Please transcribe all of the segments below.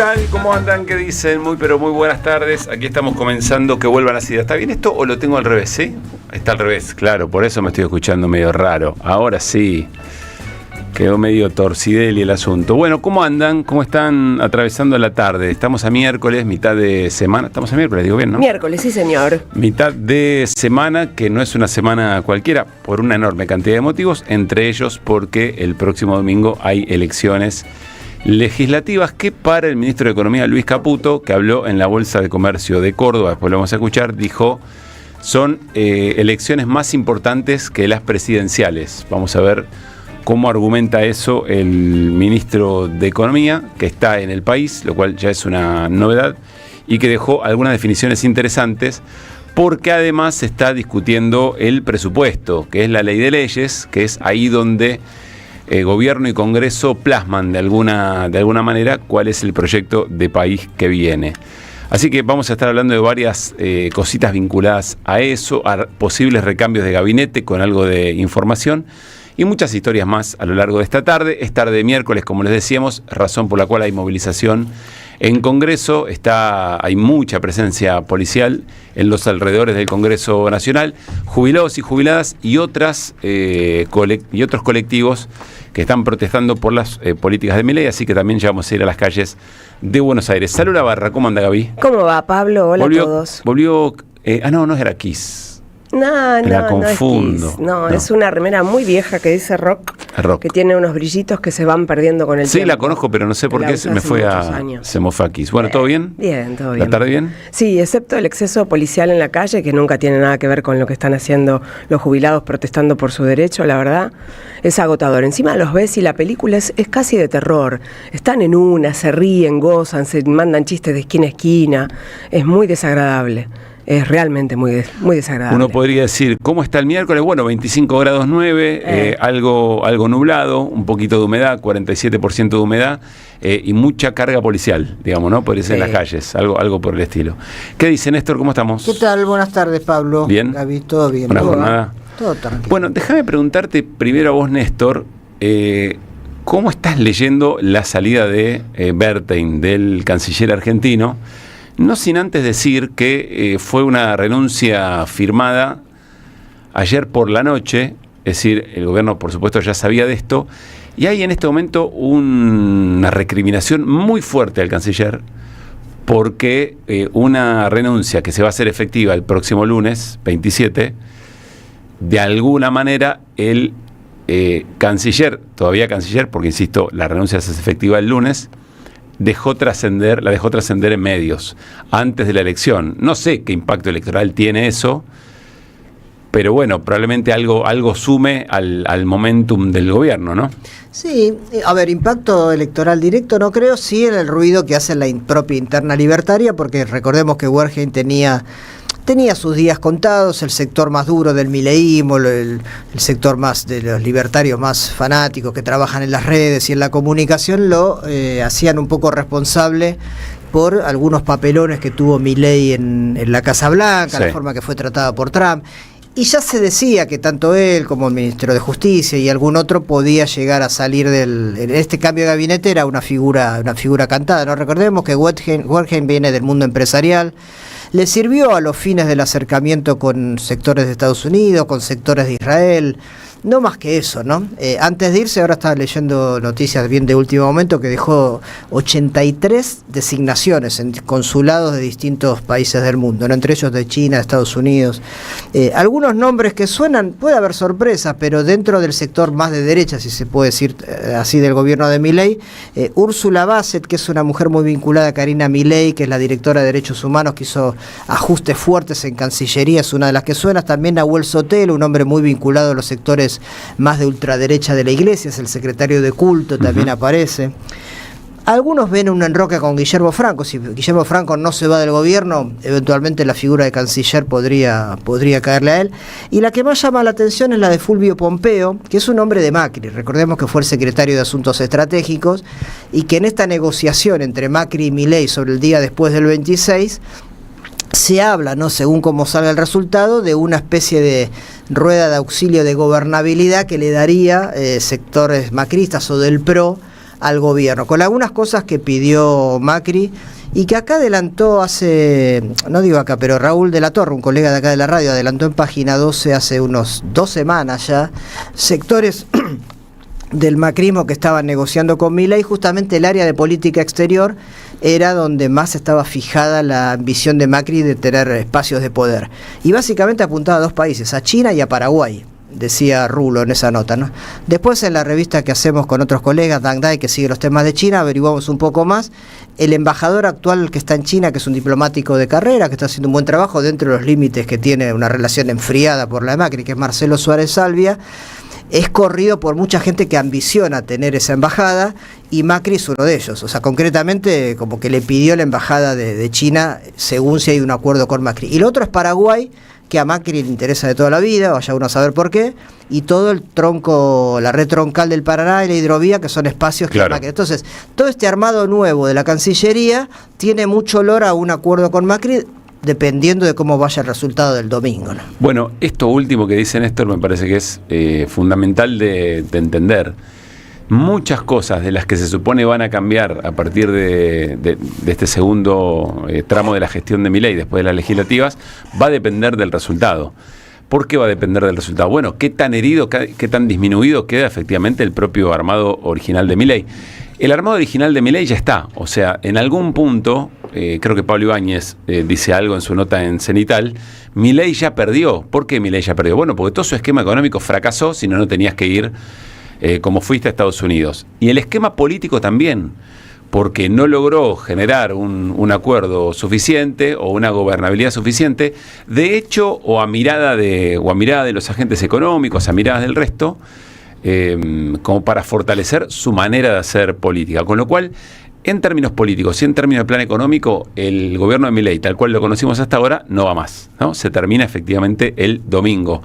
tal? ¿Cómo andan? ¿Qué dicen? Pero muy buenas tardes. Aquí estamos comenzando que vuelvan las ideas. ¿Está bien esto o lo tengo al revés, sí? Está al revés, claro, por eso me estoy escuchando medio raro. Ahora sí. Quedó medio torcideli el asunto. Bueno, ¿cómo andan? ¿Cómo están atravesando la tarde? Estamos a miércoles, mitad de semana. Estamos a miércoles, digo bien, ¿no? Miércoles, sí, señor. Mitad de semana, que no es una semana cualquiera, por una enorme cantidad de motivos, entre ellos porque el próximo domingo hay elecciones legislativas que para el ministro de Economía, Luis Caputo, que habló en la Bolsa de Comercio de Córdoba, después lo vamos a escuchar, dijo, son elecciones más importantes que las presidenciales. Vamos a ver cómo argumenta eso el ministro de Economía, que está en el país, lo cual ya es una novedad, y que dejó algunas definiciones interesantes, porque además se está discutiendo el presupuesto, que es la ley de leyes, que es ahí donde Gobierno y Congreso plasman de alguna manera cuál es el proyecto de país que viene. Así que vamos a estar hablando de varias cositas vinculadas a eso, a posibles recambios de gabinete con algo de información y muchas historias más a lo largo de esta tarde. Es tarde de miércoles, como les decíamos, razón por la cual hay movilización en Congreso. Hay mucha presencia policial en los alrededores del Congreso Nacional, jubilados y jubiladas y otros colectivos que están protestando por las políticas de Milei, así que también ya vamos a ir a las calles de Buenos Aires. Salud la barra, ¿cómo anda Gaby? ¿Cómo va, Pablo? Hola a todos. No era Kiss. No confundo. Es Kiss. No, es una remera muy vieja que dice rock, que tiene unos brillitos que se van perdiendo con el tiempo. Sí, la conozco, pero no sé por qué se me fue a Kiss. Bueno, ¿todo bien? Bien, todo bien. ¿La tarde bien? Sí, excepto el exceso policial en la calle, que nunca tiene nada que ver con lo que están haciendo los jubilados protestando por su derecho, la verdad, es agotador. Encima los ves y la película es casi de terror. Están en una, se ríen, gozan, se mandan chistes de esquina a esquina. Es muy desagradable. Es realmente muy desagradable. Uno podría decir, ¿cómo está el miércoles? Bueno, 25 grados 9, algo nublado, un poquito de humedad, 47% de humedad y mucha carga policial, digamos, ¿no? Podría ser en las calles, algo por el estilo. ¿Qué dice Néstor? ¿Cómo estamos? ¿Qué tal? Buenas tardes, Pablo. ¿Bien? Gaby, todo bien. ¿Buena jornada? Todo tranquilo. Bueno, déjame preguntarte primero a vos, Néstor, ¿cómo estás leyendo la salida de Bertein, del canciller argentino? No sin antes decir que fue una renuncia firmada ayer por la noche, es decir, el gobierno por supuesto ya sabía de esto, y hay en este momento una recriminación muy fuerte al canciller, porque una renuncia que se va a hacer efectiva el próximo lunes, 27, de alguna manera el canciller, todavía canciller, porque insisto, la renuncia se hace efectiva el lunes, la dejó trascender en medios antes de la elección. No sé qué impacto electoral tiene eso, pero bueno, probablemente algo sume al momentum del gobierno, ¿no? Sí, a ver, impacto electoral directo no creo, sí en el ruido que hace la propia interna libertaria, porque recordemos que Wertheim tenía sus días contados, el sector más duro del mileísmo, el sector más de los libertarios más fanáticos que trabajan en las redes y en la comunicación lo hacían un poco responsable por algunos papelones que tuvo Milei en la Casa Blanca, sí, la forma que fue tratada por Trump. Y ya se decía que tanto él como el ministro de Justicia y algún otro podía llegar a salir en este cambio de gabinete, era una figura cantada. No recordemos que Wertheim viene del mundo empresarial, le sirvió a los fines del acercamiento con sectores de Estados Unidos, con sectores de Israel, no más que eso, ¿no? Antes de irse, ahora estaba leyendo noticias bien de último momento, que dejó 83 designaciones en consulados de distintos países del mundo, ¿no? Entre ellos de China, de Estados Unidos. Algunos nombres que suenan, puede haber sorpresas, pero dentro del sector más de derecha, si se puede decir así, del gobierno de Milei, Úrsula Bassett, que es una mujer muy vinculada a Karina Milei, que es la directora de Derechos Humanos, que hizo ajustes fuertes en Cancillería, es una de las que suena. También Nahuel Sotelo, un hombre muy vinculado a los sectores más de ultraderecha de la iglesia, es el secretario de culto, también aparece. Algunos ven un enroque con Guillermo Franco. Si Guillermo Franco no se va del gobierno, eventualmente la figura de canciller podría caerle a él. Y la que más llama la atención es la de Fulvio Pompeo, que es un hombre de Macri. Recordemos que fue el secretario de Asuntos Estratégicos y que en esta negociación entre Macri y Milei sobre el día después del 26 se habla, ¿no?, según cómo salga el resultado, de una especie de rueda de auxilio de gobernabilidad que le daría sectores macristas o del PRO al gobierno, con algunas cosas que pidió Macri y que acá adelantó hace, no digo acá, pero Raúl de la Torre, un colega de acá de la radio, adelantó en Página 12 hace unos 2 semanas ya, sectores del macrismo que estaban negociando con Milei. Justamente el área de política exterior era donde más estaba fijada la ambición de Macri de tener espacios de poder. Y básicamente apuntaba a 2 países, a China y a Paraguay, decía Rulo en esa nota, ¿no? Después, en la revista que hacemos con otros colegas, Dang Dai, que sigue los temas de China, averiguamos un poco más. El embajador actual que está en China, que es un diplomático de carrera, que está haciendo un buen trabajo dentro de los límites que tiene una relación enfriada por la de Macri, que es Marcelo Suárez Salvia, es corrido por mucha gente que ambiciona tener esa embajada, y Macri es uno de ellos. O sea, concretamente, como que le pidió la embajada de China, según si hay un acuerdo con Macri. Y lo otro es Paraguay, que a Macri le interesa de toda la vida, vaya uno a saber por qué, y todo el tronco, la red troncal del Paraná y la hidrovía, que son espacios que Macri. Entonces, todo este armado nuevo de la Cancillería tiene mucho olor a un acuerdo con Macri, dependiendo de cómo vaya el resultado del domingo, ¿no? Bueno, esto último que dice Néstor me parece que es fundamental de entender. Muchas cosas de las que se supone van a cambiar a partir de este segundo tramo de la gestión de Milei, después de las legislativas, va a depender del resultado. ¿Por qué va a depender del resultado? Bueno, qué tan herido, qué tan disminuido queda efectivamente el propio armado original de Milei. El armado original de Milei ya está, o sea, en algún punto, creo que Pablo Ibáñez dice algo en su nota en Cenital, Milei ya perdió. ¿Por qué Milei ya perdió? Bueno, porque todo su esquema económico fracasó, si no tenías que ir como fuiste a Estados Unidos. Y el esquema político también, porque no logró generar un acuerdo suficiente o una gobernabilidad suficiente. De hecho, o a mirada de los agentes económicos, a miradas del resto, como para fortalecer su manera de hacer política. Con lo cual, en términos políticos y en términos de plan económico, el gobierno de Milei, tal cual lo conocimos hasta ahora, no va más, ¿no? Se termina efectivamente el domingo.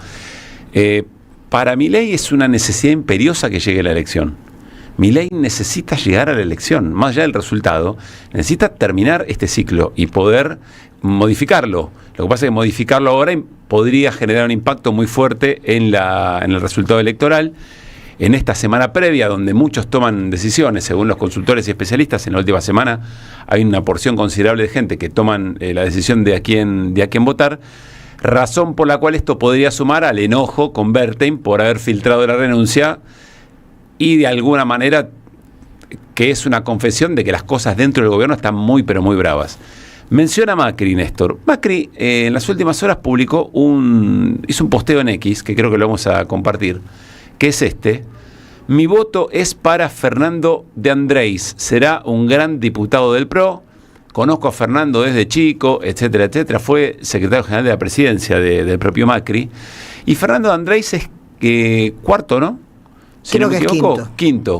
Para Milei es una necesidad imperiosa que llegue la elección. Milei necesita llegar a la elección, más allá del resultado, necesita terminar este ciclo y poder modificarlo. Lo que pasa es que modificarlo ahora podría generar un impacto muy fuerte en el resultado electoral. En esta semana previa, donde muchos toman decisiones, según los consultores y especialistas, en la última semana hay una porción considerable de gente que toman la decisión de a quién votar, razón por la cual esto podría sumar al enojo con Bertein por haber filtrado la renuncia y de alguna manera que es una confesión de que las cosas dentro del gobierno están muy pero muy bravas. Menciona Macri, Néstor. Macri en las últimas horas hizo un posteo en X, que creo que lo vamos a compartir, que es este: mi voto es para Fernando de Andrés, será un gran diputado del PRO, conozco a Fernando desde chico, etcétera, etcétera, fue secretario general de la presidencia del propio Macri, y Fernando de Andrés es cuarto, ¿no? Si creo no me que equivoco, es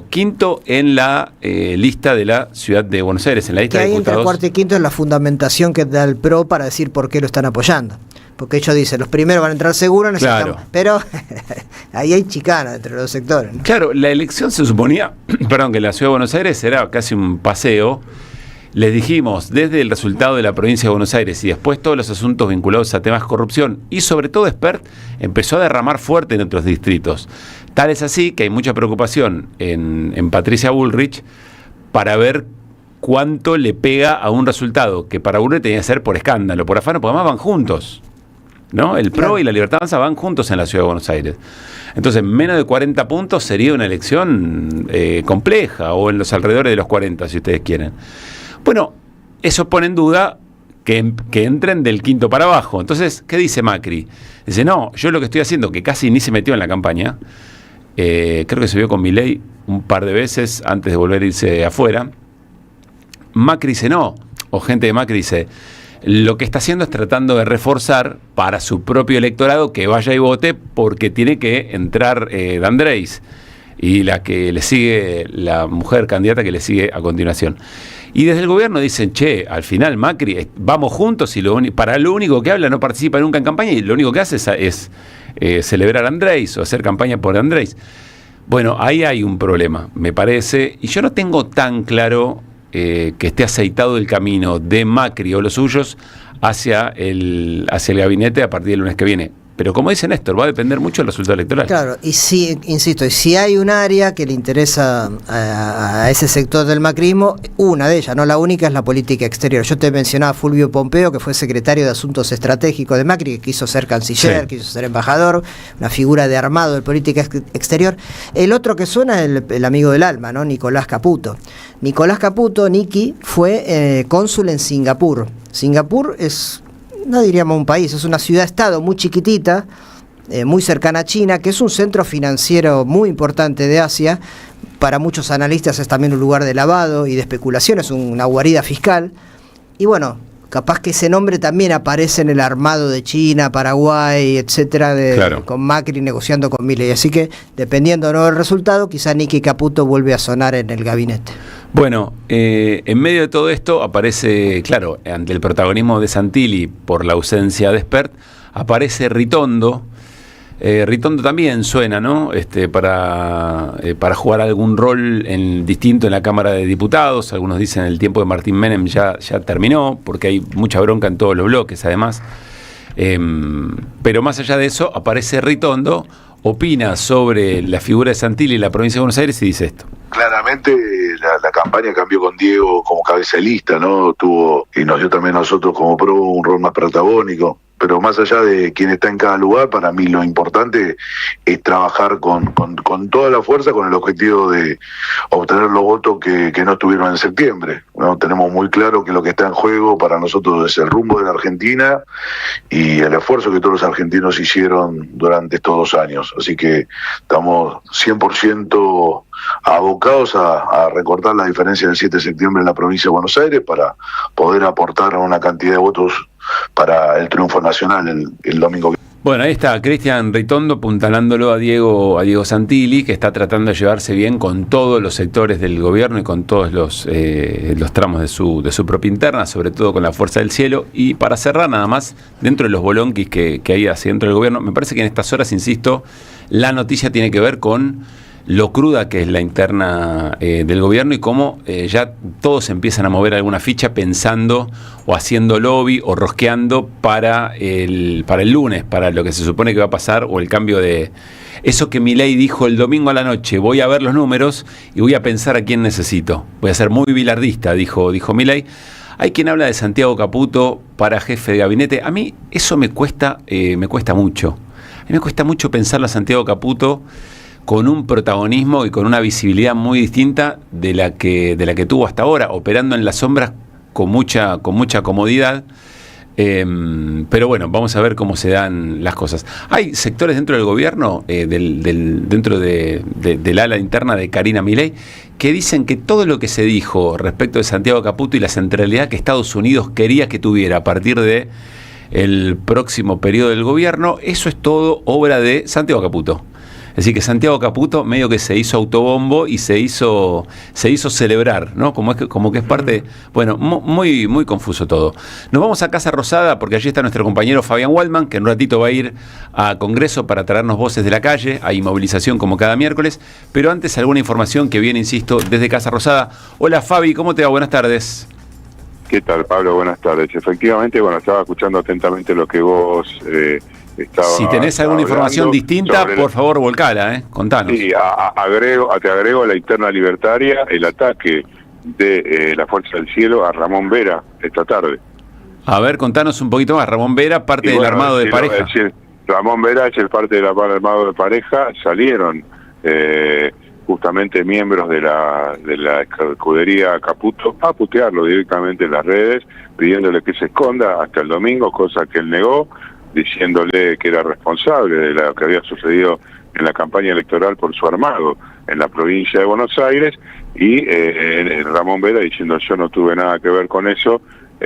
quinto en la lista de la ciudad de Buenos Aires, en la lista que de ahí diputados. Entre cuarto y quinto es la fundamentación que da el PRO para decir por qué lo están apoyando. Porque ellos dicen, los primeros van a entrar seguros, claro, pero ahí hay chicana entre los sectores, ¿no? Claro, la elección se suponía, perdón, que la ciudad de Buenos Aires era casi un paseo. Les dijimos, desde el resultado de la provincia de Buenos Aires y después todos los asuntos vinculados a temas de corrupción y sobre todo Spert empezó a derramar fuerte en otros distritos. Tal es así que hay mucha preocupación en Patricia Bullrich para ver cuánto le pega a un resultado que para Bullrich tenía que ser por escándalo, por afano, porque además van juntos, ¿no? El PRO y la Libertad Avanza van juntos en la ciudad de Buenos Aires. Entonces, menos de 40 puntos sería una elección compleja, o en los alrededores de los 40, si ustedes quieren. Bueno, eso pone en duda que entren del quinto para abajo. Entonces, ¿qué dice Macri? Dice, no, yo lo que estoy haciendo, que casi ni se metió en la campaña, creo que se vio con Milei un par de veces antes de volver a irse afuera. Macri dice no, o gente de Macri dice, lo que está haciendo es tratando de reforzar para su propio electorado que vaya y vote porque tiene que entrar de Andrés y la que le sigue, la mujer candidata que le sigue a continuación. Y desde el gobierno dicen, che, al final Macri, vamos juntos y para lo único que habla no participa nunca en campaña y lo único que hace es celebrar a Andrés o hacer campaña por Andrés. Bueno, ahí hay un problema, me parece, y yo no tengo tan claro que esté aceitado el camino de Macri o los suyos hacia el gabinete a partir del lunes que viene. pero como dice Néstor, va a depender mucho del resultado electoral. Claro, y sí, insisto, y si hay un área que le interesa a ese sector del macrismo, una de ellas, no la única, es la política exterior. Yo te mencionaba a Fulvio Pompeo, que fue secretario de Asuntos Estratégicos de Macri, que quiso ser canciller, sí, quiso ser embajador, una figura de armado de política exterior. El otro que suena es el amigo del alma, ¿no? Nicolás Caputo. Nicolás Caputo, Niki, fue cónsul en Singapur. Singapur es, no diríamos un país, es una ciudad-estado muy chiquitita, muy cercana a China, que es un centro financiero muy importante de Asia. Para muchos analistas es también un lugar de lavado y de especulación, es una guarida fiscal. Y bueno, capaz que ese nombre también aparece en el armado de China, Paraguay, etcétera, claro, con Macri negociando con Milei. Así que, dependiendo ¿no? del resultado, quizá Niki Caputo vuelve a sonar en el gabinete. Bueno, en medio de todo esto aparece, claro, ante el protagonismo de Santilli por la ausencia de Spert, aparece Ritondo. Ritondo también suena, ¿no? Para jugar algún rol distinto en la Cámara de Diputados. Algunos dicen el tiempo de Martín Menem ya terminó, porque hay mucha bronca en todos los bloques, además. Pero más allá de eso, aparece Ritondo, opina sobre la figura de Santilli en la provincia de Buenos Aires y dice esto. Claramente la campaña cambió con Diego como cabeza de lista, ¿no? Y nos dio también a nosotros como PRO un rol más protagónico. Pero más allá de quién está en cada lugar, para mí lo importante es trabajar con toda la fuerza con el objetivo de obtener los votos que no estuvieron en septiembre, ¿no? Tenemos muy claro que lo que está en juego para nosotros es el rumbo de la Argentina y el esfuerzo que todos los argentinos hicieron durante estos 2 años. Así que estamos 100% abocados a recortar la diferencia del 7 de septiembre en la provincia de Buenos Aires para poder aportar una cantidad de votos para el triunfo nacional el domingo. Bueno, ahí está Cristian Ritondo apuntalándolo a Diego Santilli, que está tratando de llevarse bien con todos los sectores del gobierno y con todos los tramos de su propia interna, sobre todo con la Fuerza del Cielo. Y para cerrar nada más, dentro de los bolonquis que hay hacia dentro del gobierno, me parece que en estas horas, insisto, la noticia tiene que ver con lo cruda que es la interna del gobierno y cómo ya todos empiezan a mover alguna ficha pensando o haciendo lobby o rosqueando para el lunes, para lo que se supone que va a pasar, o el cambio de eso que Milei dijo el domingo a la noche: voy a ver los números y voy a pensar a quién necesito. Voy a ser muy bilardista, dijo Milei. Hay quien habla de Santiago Caputo para jefe de gabinete. A mí eso me cuesta mucho. A mí me cuesta mucho pensarlo a Santiago Caputo con un protagonismo y con una visibilidad muy distinta de la que tuvo hasta ahora, operando en las sombras con mucha comodidad. Pero bueno, vamos a ver cómo se dan las cosas. Hay sectores dentro del gobierno, dentro del ala interna de Karina Milei, que dicen que todo lo que se dijo respecto de Santiago Caputo y la centralidad que Estados Unidos quería que tuviera a partir de el próximo periodo del gobierno, eso es todo obra de Santiago Caputo. Es decir, que Santiago Caputo medio que se hizo autobombo y se hizo celebrar, ¿no? Como que es parte, bueno, muy, muy confuso todo. Nos vamos a Casa Rosada porque allí está nuestro compañero Fabián Waldman, que en un ratito va a ir a Congreso para traernos voces de la calle. Hay movilización como cada miércoles, pero antes alguna información que viene, insisto, desde Casa Rosada. Hola Fabi, ¿cómo te va? Buenas tardes. ¿Qué tal, Pablo? Buenas tardes. Efectivamente, estaba escuchando atentamente lo que vos si tenés alguna información distinta, por favor, volcala, contanos. Sí, te agrego a la interna libertaria el ataque de la Fuerza del Cielo a Ramón Vera esta tarde. A ver, contanos un poquito más. Ramón Vera, parte del armado de pareja. Ramón Vera es parte del armado de pareja. Salieron justamente miembros de la escudería Caputo a putearlo directamente en las redes, pidiéndole que se esconda hasta el domingo, cosa que él negó, diciéndole que era responsable de lo que había sucedido en la campaña electoral por su armado en la provincia de Buenos Aires, y Ramón Vera diciendo: yo no tuve nada que ver con eso,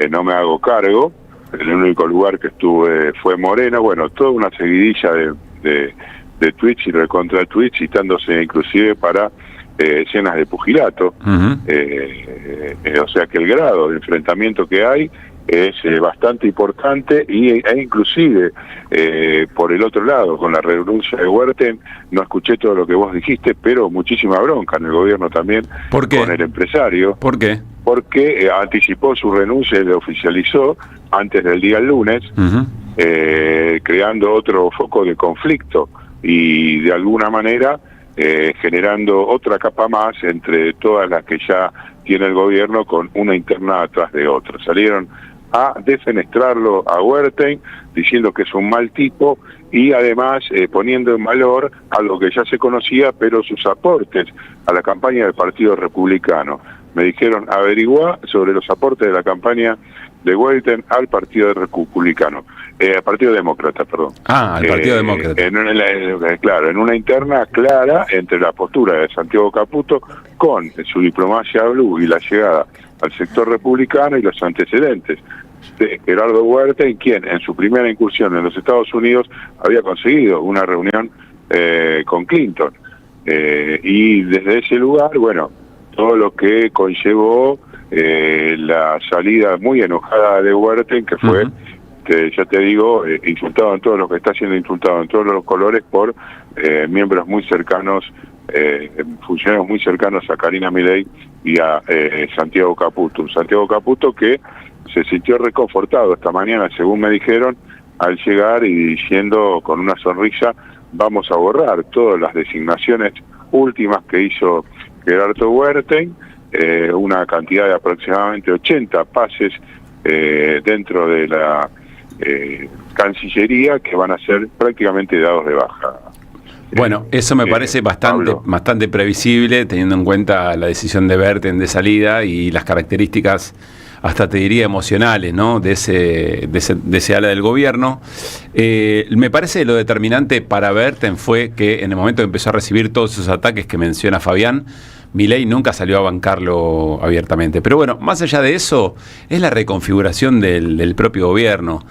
no me hago cargo, el único lugar que estuve fue Moreno. Bueno, toda una seguidilla de tweets y recontra tweets, citándose inclusive para escenas de pugilato. O sea que el grado de enfrentamiento que hay es bastante importante, e inclusive por el otro lado, con la renuncia de Huerten, no escuché todo lo que vos dijiste, pero muchísima bronca en el gobierno también. ¿Por qué? Con el empresario. ¿Por qué? Porque anticipó su renuncia y la oficializó antes del día lunes. creando otro foco de conflicto y de alguna manera generando otra capa más entre todas las que ya tiene el gobierno, con una interna atrás de otra. Salieron a defenestrarlo a Wertheim, diciendo que es un mal tipo, y además poniendo en valor algo que ya se conocía, pero sus aportes a la campaña del Partido Republicano. Me dijeron, averiguá sobre los aportes de la campaña de Wertheim al Partido Republicano, al Partido Demócrata, perdón. Al Partido Demócrata. Claro, en una interna clara entre la postura de Santiago Caputo con su diplomacia blue y la llegada al sector republicano y los antecedentes de Gerardo Wertheim, quien en su primera incursión en los Estados Unidos había conseguido una reunión con Clinton. Y desde ese lugar, bueno, todo lo que conllevó la salida muy enojada de Wertheim, que fue, ya te digo, insultado en todo lo que está siendo insultado en todos los colores por miembros muy cercanos, funcionarios muy cercanos a Karina Milei y a Santiago Caputo. Un Santiago Caputo que se sintió reconfortado esta mañana, según me dijeron, al llegar y diciendo con una sonrisa, vamos a borrar todas las designaciones últimas que hizo Gerardo Wertheim, una cantidad de aproximadamente 80 pases dentro de la Cancillería que van a ser prácticamente dados de baja. Bueno, eso me parece bastante previsible, teniendo en cuenta la decisión de Wertheim de salida y las características, hasta te diría emocionales, ¿no?, de ese ala del gobierno. Me parece lo determinante para Wertheim fue que en el momento que empezó a recibir todos esos ataques que menciona Fabián, Milei nunca salió a bancarlo abiertamente. Pero bueno, más allá de eso, es la reconfiguración del propio gobierno.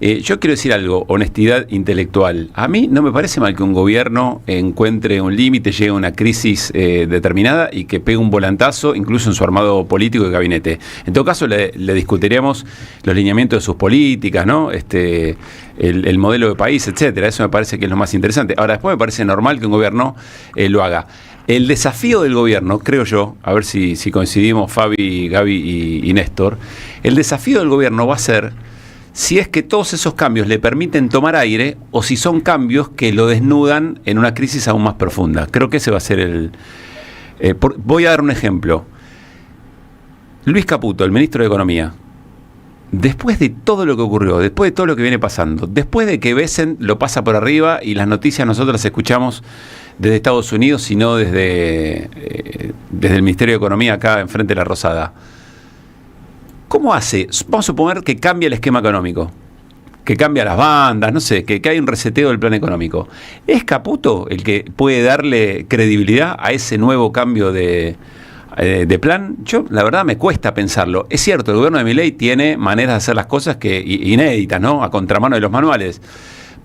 Yo quiero decir algo, honestidad intelectual. A mí no me parece mal que un gobierno encuentre un límite, llegue a una crisis determinada y que pegue un volantazo, incluso en su armado político y gabinete. En todo caso, le discutiríamos los lineamientos de sus políticas, ¿no? El modelo de país, etcétera. Eso me parece que es lo más interesante. Ahora, después me parece normal que un gobierno lo haga. El desafío del gobierno, creo yo, a ver si coincidimos Fabi, Gaby y Néstor, el desafío del gobierno va a ser si es que todos esos cambios le permiten tomar aire o si son cambios que lo desnudan en una crisis aún más profunda. Creo que ese va a ser voy a dar un ejemplo. Luis Caputo, el ministro de Economía, después de todo lo que ocurrió, después de todo lo que viene pasando, después de que Besen lo pasa por arriba y las noticias nosotros las escuchamos desde Estados Unidos y no desde el Ministerio de Economía acá enfrente de la Rosada, ¿cómo hace? Vamos a suponer que cambia el esquema económico, que cambia las bandas, no sé, que hay un reseteo del plan económico. ¿Es Caputo el que puede darle credibilidad a ese nuevo cambio de plan? Yo, la verdad, me cuesta pensarlo. Es cierto, el gobierno de Milei tiene maneras de hacer las cosas que inéditas, ¿no?, a contramano de los manuales.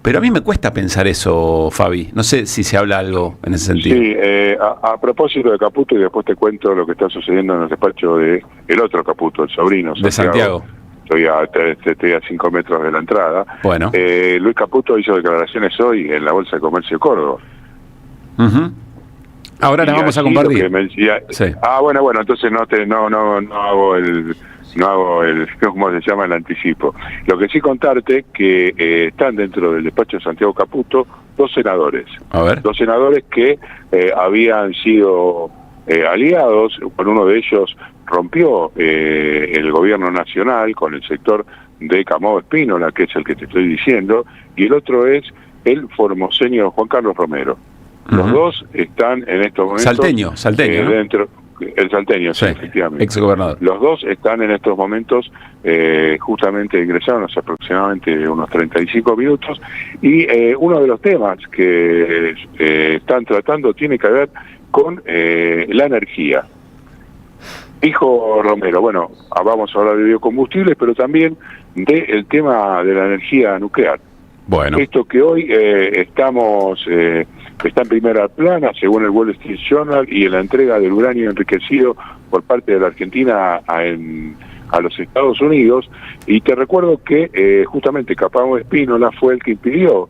Pero a mí me cuesta pensar eso, Fabi. No sé si se habla algo en ese sentido. Sí, a propósito de Caputo, y después te cuento lo que está sucediendo en el despacho de el otro Caputo, el sobrino, de Santiago. Estoy a 5 metros de la entrada. Bueno. Luis Caputo hizo declaraciones hoy en la Bolsa de Comercio de Córdoba. Ahora las vamos a compartir. Sí. Bueno, entonces no hago el ¿cómo se llama?, el anticipo. Lo que sí contarte que están dentro del despacho de Santiago Caputo dos senadores. A ver. Dos senadores que habían sido aliados. Con uno de ellos rompió el gobierno nacional con el sector de Camado Espínola, que es el que te estoy diciendo, y el otro es el formoseño Juan Carlos Romero. Los dos están en estos momentos... Salteño, ¿no? Dentro... El salteño, sí, efectivamente. Exgobernador. Los dos están en estos momentos, justamente ingresaron hace aproximadamente unos 35 minutos, y uno de los temas que están tratando tiene que ver con la energía. Dijo Romero, bueno, vamos a hablar de biocombustibles, pero también del tema de la energía nuclear. Bueno. Esto que hoy está en primera plana, según el Wall Street Journal, y en la entrega del uranio enriquecido por parte de la Argentina a los Estados Unidos. Y te recuerdo que justamente Camado Espínola fue el que impidió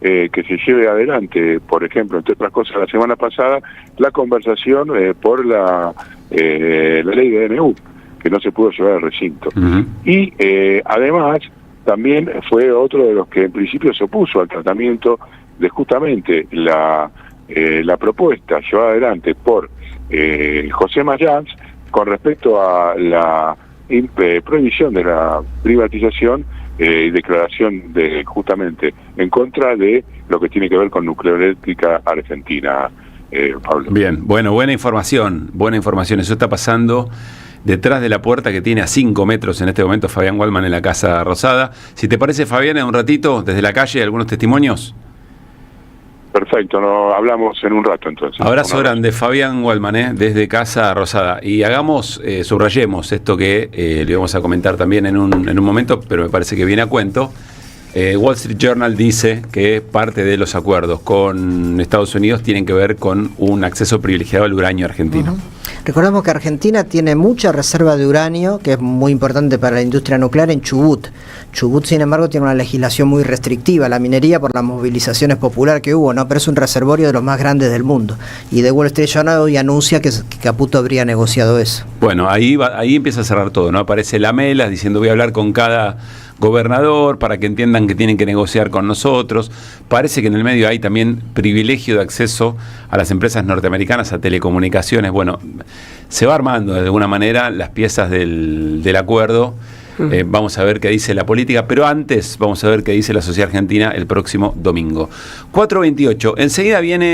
que se lleve adelante, por ejemplo, entre otras cosas, la semana pasada, la conversación por la ley de DNU, que no se pudo llevar al recinto. Y además también fue otro de los que en principio se opuso al tratamiento de justamente la propuesta llevada adelante por José Mayans con respecto a la prohibición de la privatización y declaración de justamente en contra de lo que tiene que ver con Nuclearélectrica Argentina, Pablo. Bien, bueno, buena información. Eso está pasando detrás de la puerta que tiene a 5 metros en este momento Fabián Waldman en la Casa Rosada. Si te parece, Fabián, en un ratito, desde la calle, algunos testimonios. Perfecto, hablamos en un rato entonces. Abrazo grande, Fabián Waldman, desde Casa Rosada. Y hagamos, subrayemos esto que le vamos a comentar también en un momento, pero me parece que viene a cuento. Wall Street Journal dice que parte de los acuerdos con Estados Unidos tienen que ver con un acceso privilegiado al uranio argentino. Recordemos que Argentina tiene mucha reserva de uranio, que es muy importante para la industria nuclear, en Chubut. Chubut, sin embargo, tiene una legislación muy restrictiva, la minería por las movilizaciones populares que hubo, ¿no? Pero es un reservorio de los más grandes del mundo. Y The Wall Street Journal hoy anuncia que Caputo habría negociado eso. Bueno, ahí empieza a cerrar todo, ¿no? Aparece Lamelas diciendo voy a hablar con cada gobernador para que entiendan que tienen que negociar con nosotros. Parece que en el medio hay también privilegio de acceso a las empresas norteamericanas, a telecomunicaciones. Bueno, se va armando de alguna manera las piezas del acuerdo. Vamos a ver qué dice la política, pero antes vamos a ver qué dice la sociedad argentina el próximo domingo. 4:28. Enseguida viene